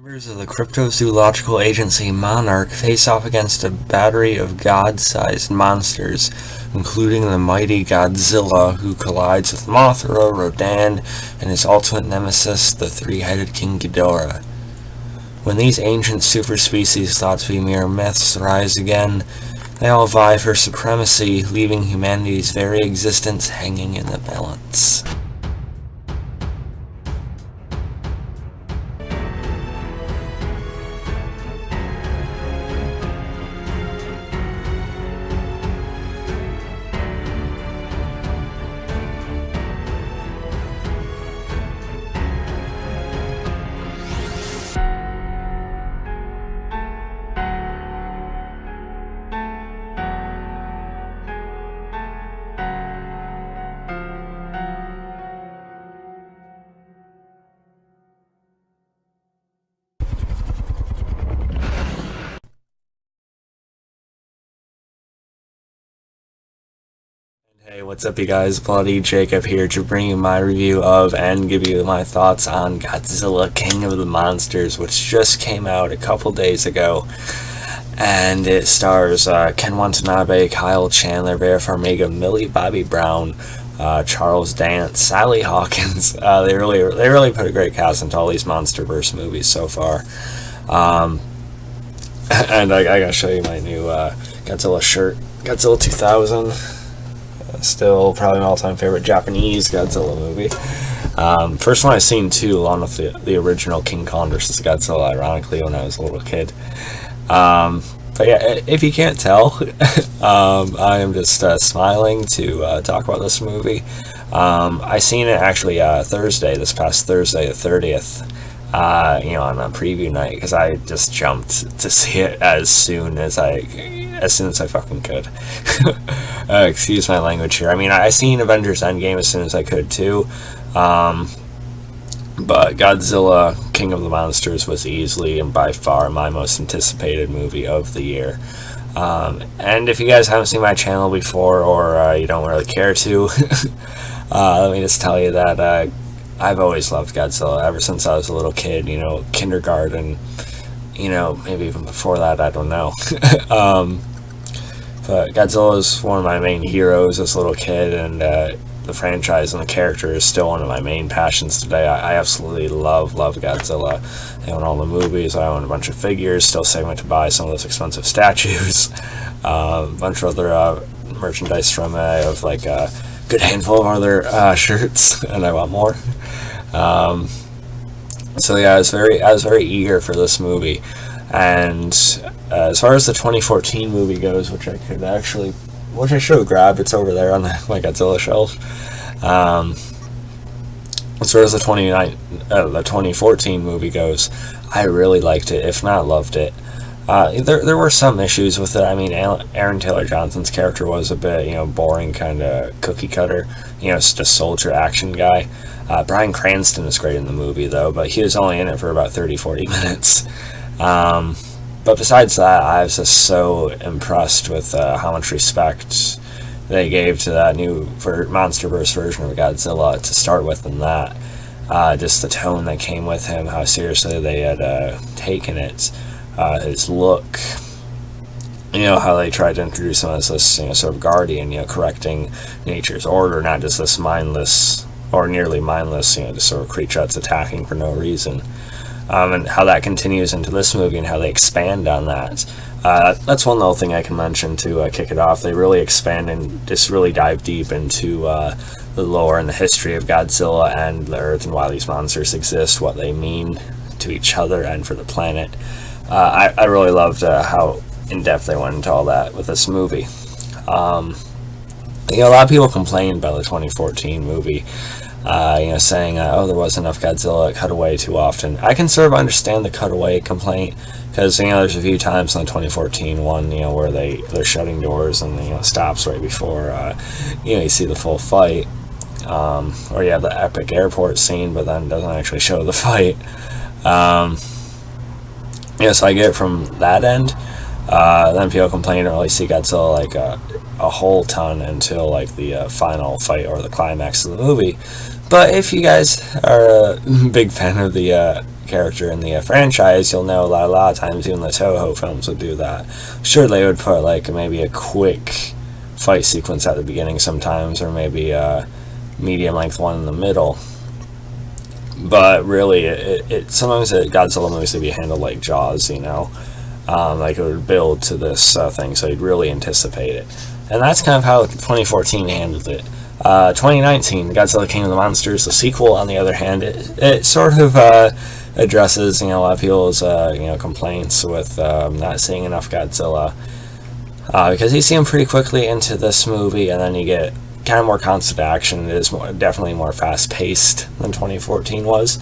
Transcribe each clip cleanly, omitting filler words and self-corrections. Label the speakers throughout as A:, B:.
A: Members of the cryptozoological agency Monarch face off against a battery of god-sized monsters, including the mighty Godzilla, who collides with Mothra, Rodan, and his ultimate nemesis, the three-headed King Ghidorah. When these ancient superspecies thought to be mere myths rise again, they all vie for supremacy, leaving humanity's very existence hanging in the balance. Hey, what's up you guys? Bloody Jacob here to bring you my review of and give you my thoughts on Godzilla King of the Monsters, which just came out a couple days ago. And it stars Ken Watanabe, Kyle Chandler, Vera Farmiga, Millie Bobby Brown, Charles Dance, Sally Hawkins. They really put a great cast into all these MonsterVerse movies so far. And I gotta show you my new Godzilla shirt, Godzilla 2000. Still probably my all-time favorite Japanese Godzilla movie. First one I've seen too, along with the original King Kong vs. Godzilla, ironically, when I was a little kid. But yeah, if you can't tell, I am just smiling to talk about this movie. I seen it actually this past Thursday, the 30th, on a preview night, because I just jumped to see it as soon as I fucking could. Excuse my language here. I mean, I seen Avengers Endgame as soon as I could too, but Godzilla King of the Monsters was easily and by far my most anticipated movie of the year. And if you guys haven't seen my channel before, or you don't really care to, let me just tell you that I've always loved Godzilla ever since I was a little kid, kindergarten, maybe even before that, I don't know. But Godzilla is one of my main heroes as a little kid, and the franchise and the character is still one of my main passions today. I absolutely love Godzilla. I own all the movies, I own a bunch of figures, still saving to buy some of those expensive statues, a bunch of other merchandise from it. I have like a good handful of other shirts, and I want more. So yeah, I was very eager for this movie. And as far as the 2014 movie goes, which I should have grabbed, it's over there on my Godzilla shelf. As far as the 2014 movie goes, I really liked it, if not loved it. There were some issues with it. I mean, Aaron Taylor Johnson's character was a bit, boring, kind of cookie cutter. Just a soldier action guy. Bryan Cranston is great in the movie, though, but he was only in it for about 30-40 minutes. But besides that, I was just so impressed with how much respect they gave to that new MonsterVerse version of Godzilla to start with, and that just the tone that came with him, how seriously they had taken it, his look, how they tried to introduce him as this sort of guardian, correcting nature's order, not just this mindless or nearly mindless just sort of creature that's attacking for no reason. And how that continues into this movie and how they expand on that. That's one little thing I can mention to kick it off. They really expand and just really dive deep into the lore and the history of Godzilla and the Earth, and why these monsters exist, what they mean to each other and for the planet. I really loved how in-depth they went into all that with this movie. A lot of people complained about the 2014 movie, saying, there wasn't enough Godzilla, it cut away too often. I can sort of understand the cutaway complaint, because, there's a few times in the 2014 one, where they're shutting doors and, stops right before, you see the full fight. Or you have the epic airport scene, but then doesn't actually show the fight. So I get it from that end. Then people complain don't really see Godzilla like a whole ton until like the final fight or the climax of the movie. But if you guys are a big fan of the character in the franchise, you'll know a lot of times even the Toho films would do that. Sure, they would put like maybe a quick fight sequence at the beginning sometimes, or maybe a medium length one in the middle. But really, sometimes Godzilla movies would be handled like Jaws, you know, like it would build to this thing, so you'd really anticipate it. And that's kind of how 2014 handled it. 2019, Godzilla King of the Monsters, the sequel, on the other hand, it sort of addresses, you know, a lot of people's you know, complaints with not seeing enough Godzilla, because you see him pretty quickly into this movie, and then you get kind of more constant action. It is definitely more fast-paced than 2014 was.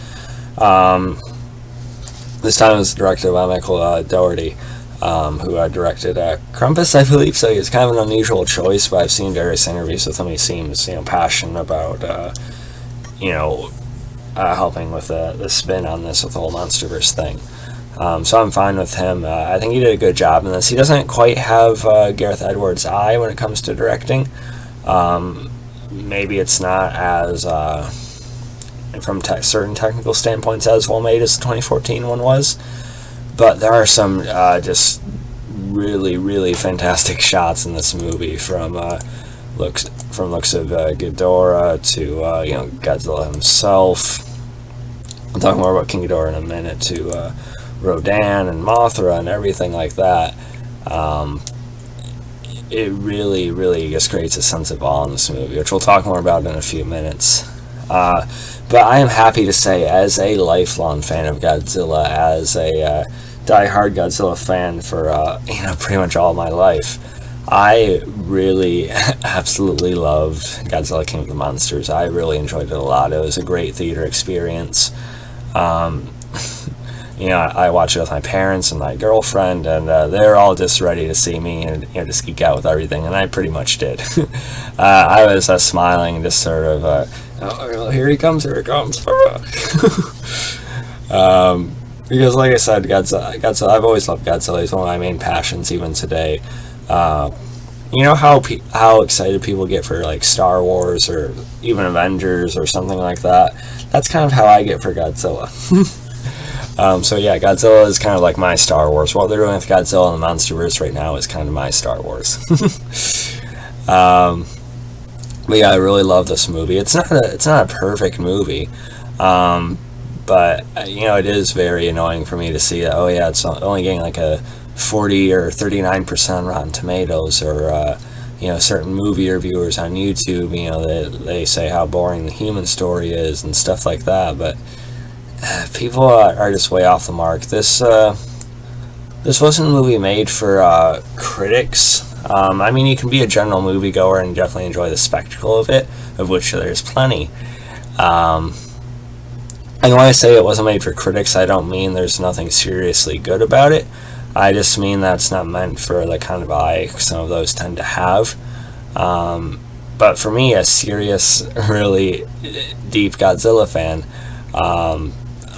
A: This time it was directed by Michael Dougherty, who directed Krampus, I believe. So it's kind of an unusual choice, but I've seen various interviews with him. He seems, you know, passionate about, you know, helping with the spin on this with the whole MonsterVerse thing. So I'm fine with him. I think he did a good job in this. He doesn't quite have Gareth Edwards' eye when it comes to directing. Maybe it's not as, from certain technical standpoints, as well made as the 2014 one was. But there are some just really fantastic shots in this movie, from looks of Ghidorah to you know, Godzilla himself. I'll talk more about King Ghidorah in a minute, to Rodan and Mothra and everything like that. It really just creates a sense of awe in this movie, which we'll talk more about in a few minutes. But I am happy to say, as a lifelong fan of Godzilla, as a die-hard Godzilla fan for you know, pretty much all my life, I really absolutely loved Godzilla King of the Monsters. I really enjoyed it a lot. It was a great theater experience. You know, I watched it with my parents and my girlfriend, and they're all just ready to see me and, you know, just geek out with everything, and I pretty much did. I was smiling and just sort of, oh, here he comes. Because, like I said, Godzilla, I've always loved Godzilla. He's one of my main passions, even today. You know how excited people get for, like, Star Wars or even Avengers or something like that? That's kind of how I get for Godzilla. So yeah, Godzilla is kind of like my Star Wars. What they're doing with Godzilla and the MonsterVerse right now is kind of my Star Wars. But yeah, I really love this movie. It's not a perfect movie, but you know, it is very annoying for me to see that, oh yeah, it's only getting like a 40 or 39% Rotten Tomatoes, or you know, certain movie reviewers on YouTube, you know, they say how boring the human story is and stuff like that, but people are just way off the mark. This wasn't a movie made for critics. I mean, you can be a general moviegoer and definitely enjoy the spectacle of it, of which there's plenty. And when I say it wasn't made for critics, I don't mean there's nothing seriously good about it. I just mean that it's not meant for the kind of eye some of those tend to have. But for me, a serious, really deep Godzilla fan,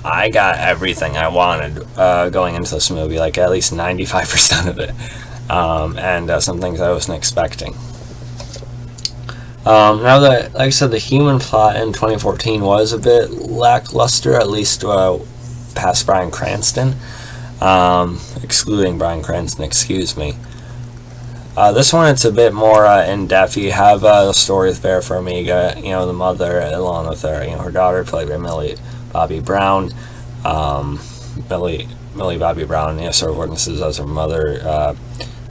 A: I got everything I wanted going into this movie, like at least 95% of it, and some things I wasn't expecting. Now that, like I said, the human plot in 2014 was a bit lackluster, at least past Bryan Cranston, excluding Bryan Cranston, excuse me. This one, it's a bit more in-depth. You have the story with Vera Farmiga, you know, the mother, along with her, you know, her daughter, played by Millie Bobby Brown. Millie Bobby Brown, you know, sort of witnesses as her mother,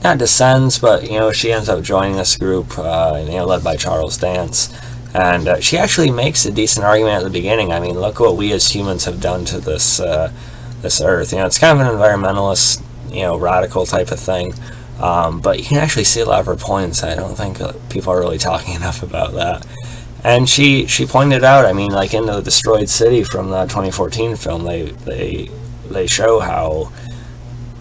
A: not descends, but, you know, she ends up joining this group, you know, led by Charles Dance. And she actually makes a decent argument at the beginning. I mean, look what we as humans have done to this Earth. You know, it's kind of an environmentalist, you know, radical type of thing. But you can actually see a lot of her points. I don't think people are really talking enough about that. And she pointed out, I mean, like in the Destroyed City from the 2014 film, they show how,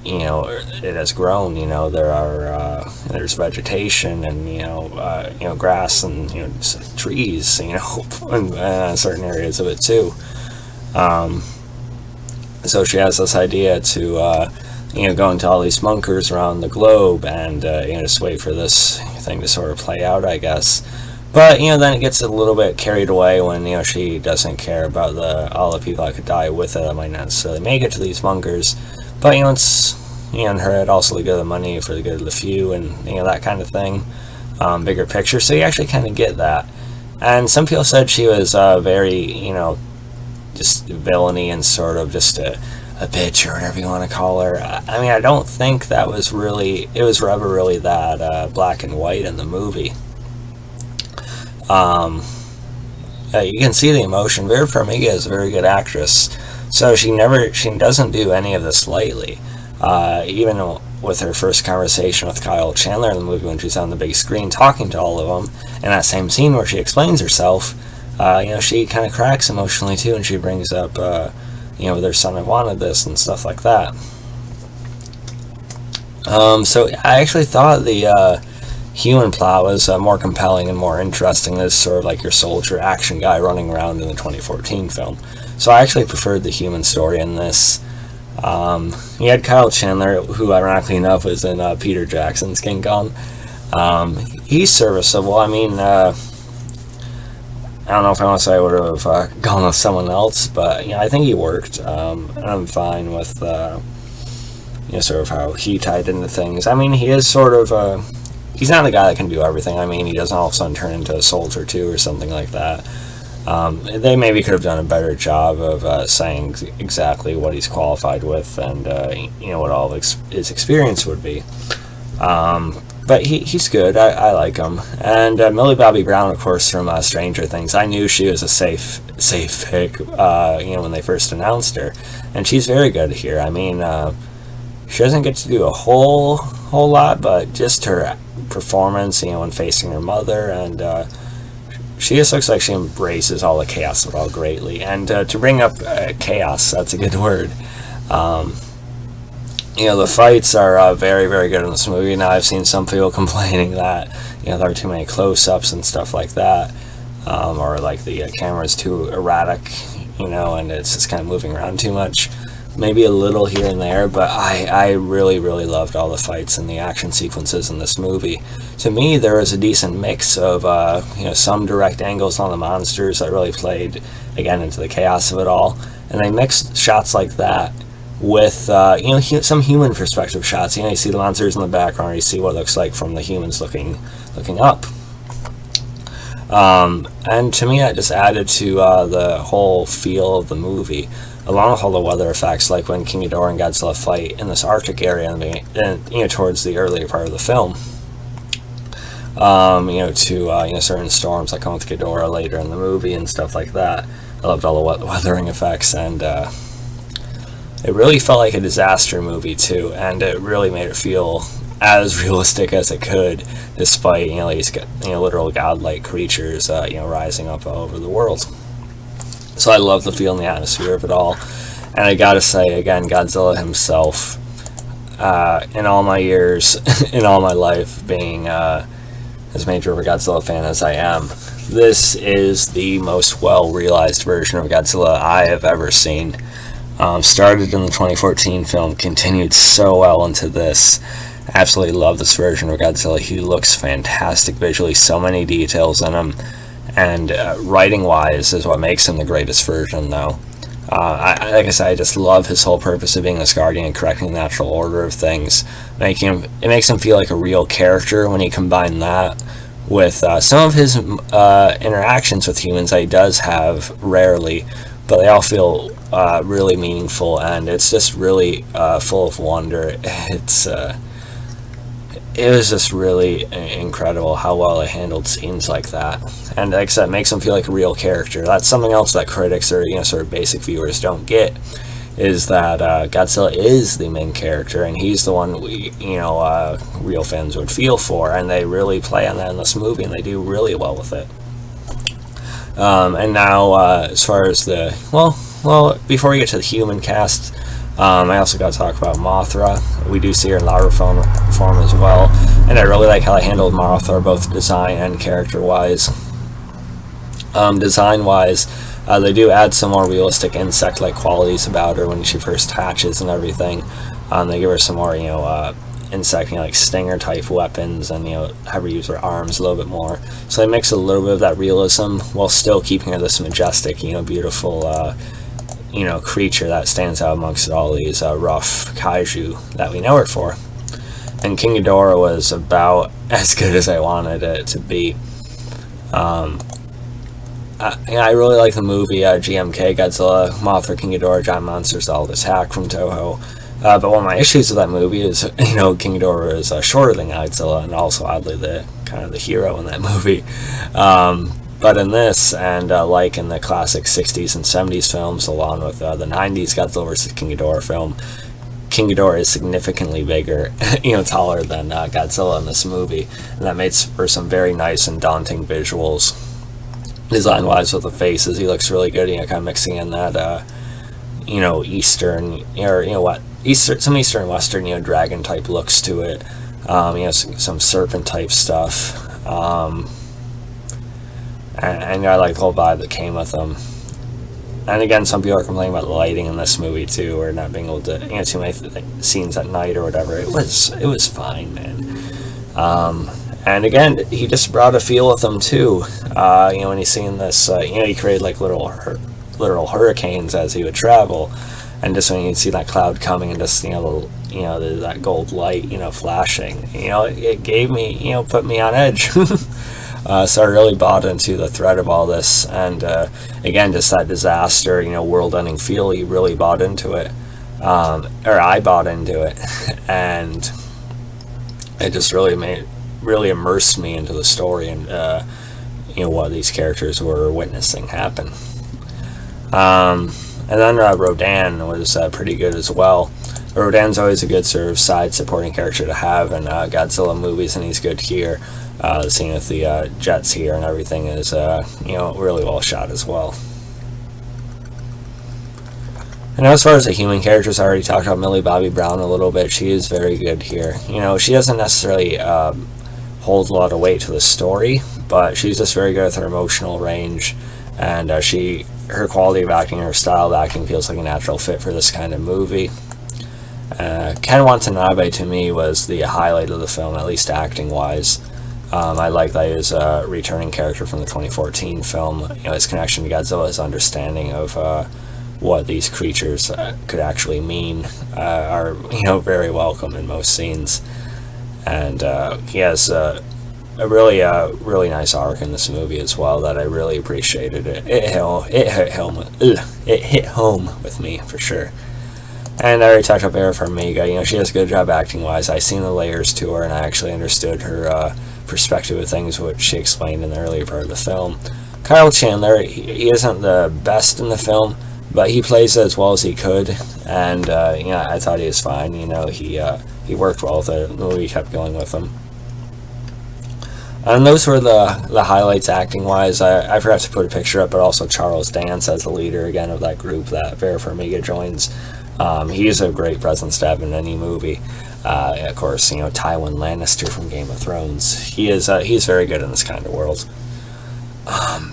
A: you know, it has grown. You know, there's vegetation and you know grass and, you know, trees, you know, in certain areas of it too. So she has this idea to you know, go into all these bunkers around the globe and you know, just wait for this thing to sort of play out, I guess. But then it gets a little bit carried away when she doesn't care about all the people that could die with it that might not necessarily make it to these bunkers. But it's in her head also the good of the money for the good of the few, and that kind of thing, bigger picture. So you actually kind of get that. And some people said she was very just villainy and sort of just a bitch or whatever you want to call her. I mean, I don't think it was ever really that black and white in the movie. You can see the emotion. Vera Farmiga is a very good actress, so she doesn't do any of this lightly. Even with her first conversation with Kyle Chandler in the movie when she's on the big screen talking to all of them, in that same scene where she explains herself, she kind of cracks emotionally too, and she brings up, their son had wanted this and stuff like that. So I actually thought the human plot was more compelling and more interesting than sort of like your soldier action guy running around in the 2014 film. So I actually preferred the human story in this. You had Kyle Chandler, who ironically enough was in Peter Jackson's King Kong. He's serviceable. I mean, I don't know if I want to say I would have gone with someone else, but I think he worked. I'm fine with sort of how he tied into things. I mean, he is sort of he's not a guy that can do everything. I mean, he doesn't all of a sudden turn into a soldier too or something like that. They maybe could have done a better job of saying exactly what he's qualified with and what all of his experience would be. But he's good. I like him. And Millie Bobby Brown, of course, from Stranger Things. I knew she was a safe pick. When they first announced her, and she's very good here. I mean, she doesn't get to do a whole lot, but just her performance, when facing her mother, and she just looks like she embraces all the chaos of it all greatly. And to bring up chaos, that's a good word. The fights are very, very good in this movie. Now, I've seen some people complaining that there are too many close-ups and stuff like that, or like the camera's too erratic, and it's just kind of moving around too much. Maybe a little here and there, but I really, really loved all the fights and the action sequences in this movie. To me, there was a decent mix of some direct angles on the monsters that really played again into the chaos of it all, and they mixed shots like that with some human perspective shots. You see the monsters in the background, or you see what it looks like from the humans looking up. And to me, that just added to the whole feel of the movie, along with all the weather effects, like when King Ghidorah and Godzilla fight in this Arctic area, and towards the earlier part of the film. To certain storms that come with Ghidorah later in the movie and stuff like that. I loved all the weathering effects, and it really felt like a disaster movie too, and it really made it feel as realistic as it could, despite these literal godlike creatures rising up all over the world. So I love the feel and the atmosphere of it all. And I gotta say again, Godzilla himself, in all my years, in all my life, being as major of a Godzilla fan as I am, this is the most well-realized version of Godzilla I have ever seen. Started in the 2014 film, continued so well into this. Absolutely love this version of Godzilla. He looks fantastic visually, so many details in him, and writing-wise is what makes him the greatest version, though. Like I said, I just love his whole purpose of being this guardian and correcting the natural order of things. It makes him feel like a real character when you combine that with some of his interactions with humans that he does have rarely, but they all feel really meaningful, and it's just really full of wonder. It was just really incredible how well they handled scenes like that. And like I said, it makes them feel like a real character. That's something else that critics or sort of basic viewers don't get, is that Godzilla is the main character, and he's the one real fans would feel for, and they really play on that in this movie, and they do really well with it. And now, as far as before we get to the human cast, I also got to talk about Mothra. We do see her in larva form as well, and I really like how they handled Mothra, both design and character-wise. Design-wise, they do add some more realistic insect-like qualities about her when she first hatches and everything. They give her some more, insect, like stinger type weapons, and have her use her arms a little bit more. So they mix a little bit of that realism while still keeping her this majestic, beautiful, creature that stands out amongst all these rough kaiju that we know her for. And King Ghidorah was about as good as I wanted it to be. I really like the movie GMK, Godzilla, Mothra, King Ghidorah, Giant Monsters, All Attack from Toho. But one of my issues with that movie is, King Ghidorah is shorter than Godzilla, and also oddly the hero in that movie. But in this, and like in the classic 60s and 70s films, along with the 90s Godzilla vs. King Ghidorah film, King Ghidorah is significantly bigger, taller than Godzilla in this movie, and that makes for some very nice and daunting visuals. Design-wise, with the faces, he looks really good. Kind of mixing in that, Eastern, or some Eastern Western, dragon type looks to it. Some serpent type stuff. And I like the whole vibe that came with them. And again, some people are complaining about the lighting in this movie too, or not being able to, too many scenes at night or whatever. It was fine, man. And again, he just brought a feel with them too. When he's seeing this, he created like literal hurricanes as he would travel, and just when you see that cloud coming and just that gold light, flashing, it gave me, put me on edge. So I really bought into the threat of all this, and again, just that disaster, world-ending feel. He really bought into it, or I bought into it, and it just really immersed me into the story and what these characters were witnessing happen. And then Rodan was pretty good as well. Rodan's always a good sort of side supporting character to have in Godzilla movies, and he's good here. The scene with the jets here and everything is really well shot as well. And as far as the human characters, I already talked about Millie Bobby Brown a little bit. She is very good here. She doesn't necessarily hold a lot of weight to the story, but she's just very good with her emotional range, and her quality of acting, her style of acting feels like a natural fit for this kind of movie. Ken Watanabe to me was the highlight of the film, at least acting wise. I like that he was a returning character from the 2014 film. His connection to Godzilla, his understanding of what these creatures could actually mean are very welcome in most scenes. And he has a really nice arc in this movie as well that I really appreciated. It hit home with me for sure. And I already talked about Vera Farmiga. She does a good job acting wise. I seen the layers to her, and I actually understood her perspective of things, which she explained in the earlier part of the film. Kyle Chandler, he isn't the best in the film, but he plays as well as he could, and I thought he was fine. He worked well with it. The movie kept going with him. And those were the highlights acting wise. I forgot to put a picture up, but also Charles Dance as the leader again of that group that Vera Farmiga joins. He is a great presence to have in any movie. Of course, Tywin Lannister from Game of Thrones. He's very good in this kind of world.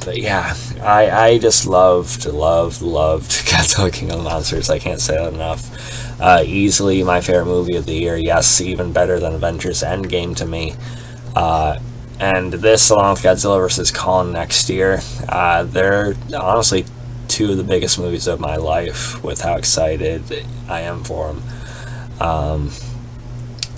A: But yeah, I just loved Godzilla King of the Monsters. I can't say that enough. Easily my favorite movie of the year. Yes, even better than Avengers Endgame to me. And this, along with Godzilla vs. Kong next year, they're honestly two of the biggest movies of my life with how excited I am for them.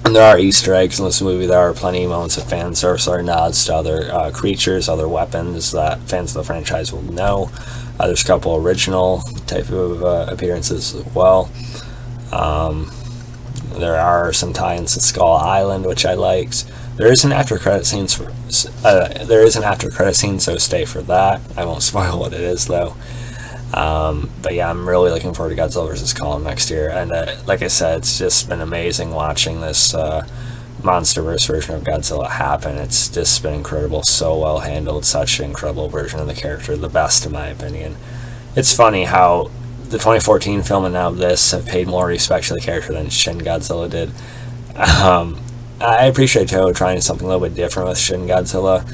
A: And there are Easter eggs in this movie. There are plenty of moments of fan service or nods to other creatures, other weapons that fans of the franchise will know. There's a couple original type of appearances as well. There are some tie-ins to Skull Island, which I liked. There is an after credit scene. So stay for that. I won't spoil what it is though. But yeah, I'm really looking forward to Godzilla vs. Kong next year, and like I said, it's just been amazing watching this MonsterVerse version of Godzilla happen. It's just been incredible, so well handled, such an incredible version of the character, the best in my opinion. It's funny how the 2014 film and now this have paid more respect to the character than Shin Godzilla did. I appreciate Toho trying something a little bit different with Shin Godzilla.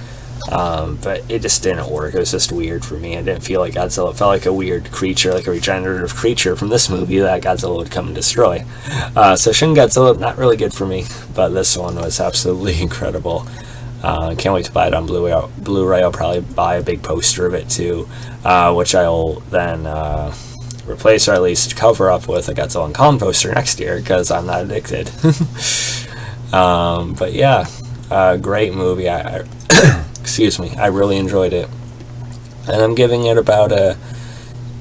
A: But it just didn't work. It was just weird for me. I didn't feel like Godzilla. It felt like a weird creature, like a regenerative creature from this movie that Godzilla would come and destroy. So Shin Godzilla, not really good for me, but this one was absolutely incredible. Can't wait to buy it on Blu-ray. I'll probably buy a big poster of it too, which I'll then replace or at least cover up with a Godzilla and Kong poster next year because I'm not addicted. But yeah, great movie. Excuse me, I really enjoyed it, and I'm giving it about an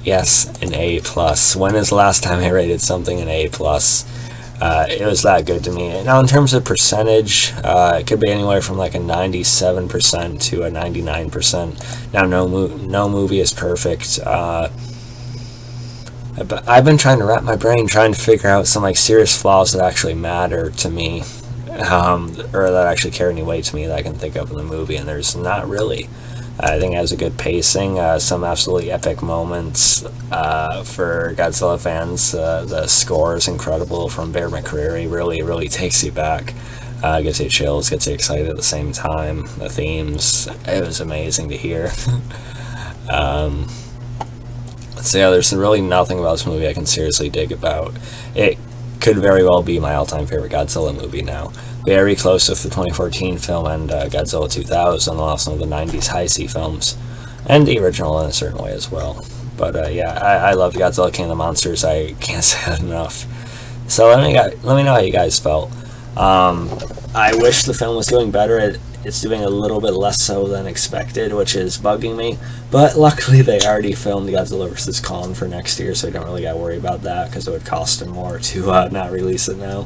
A: A plus. When is the last time I rated something an A plus? It was that good to me. Now, in terms of percentage, it could be anywhere from like a 97% to a 99%. Now, no movie is perfect. But I've been trying to wrap my brain trying to figure out some like serious flaws that actually matter to me, or that actually carry any weight to me that I can think of in the movie, and there's not really. I think it has a good pacing, some absolutely epic moments for Godzilla fans. The score is incredible from Bear McCreary. Really takes you back. Gives you chills, gets you excited at the same time. The themes, it was amazing to hear. So yeah, there's really nothing about this movie I can seriously dig about. It could very well be my all-time favorite Godzilla movie now. Very close with the 2014 film and Godzilla 2000, and also the 90s Heisei films, and the original in a certain way as well. But yeah, I loved Godzilla King of the Monsters. I can't say that enough. So let me know how you guys felt. I wish the film was doing better. It's doing a little bit less so than expected, which is bugging me. But luckily, they already filmed Godzilla vs. Kong for next year, so we don't really got to worry about that because it would cost them more to not release it now.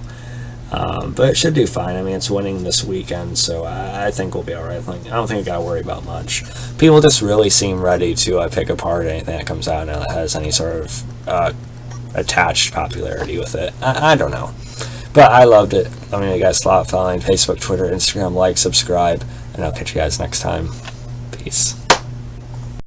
A: But it should do fine. I mean, it's winning this weekend, so I think we'll be alright. I don't think we got to worry about much. People just really seem ready to pick apart anything that comes out now that has any sort of attached popularity with it. I don't know. But I loved it. Let me know you guys thought. Following Facebook, Twitter, Instagram, like, subscribe, and I'll catch you guys next time. Peace.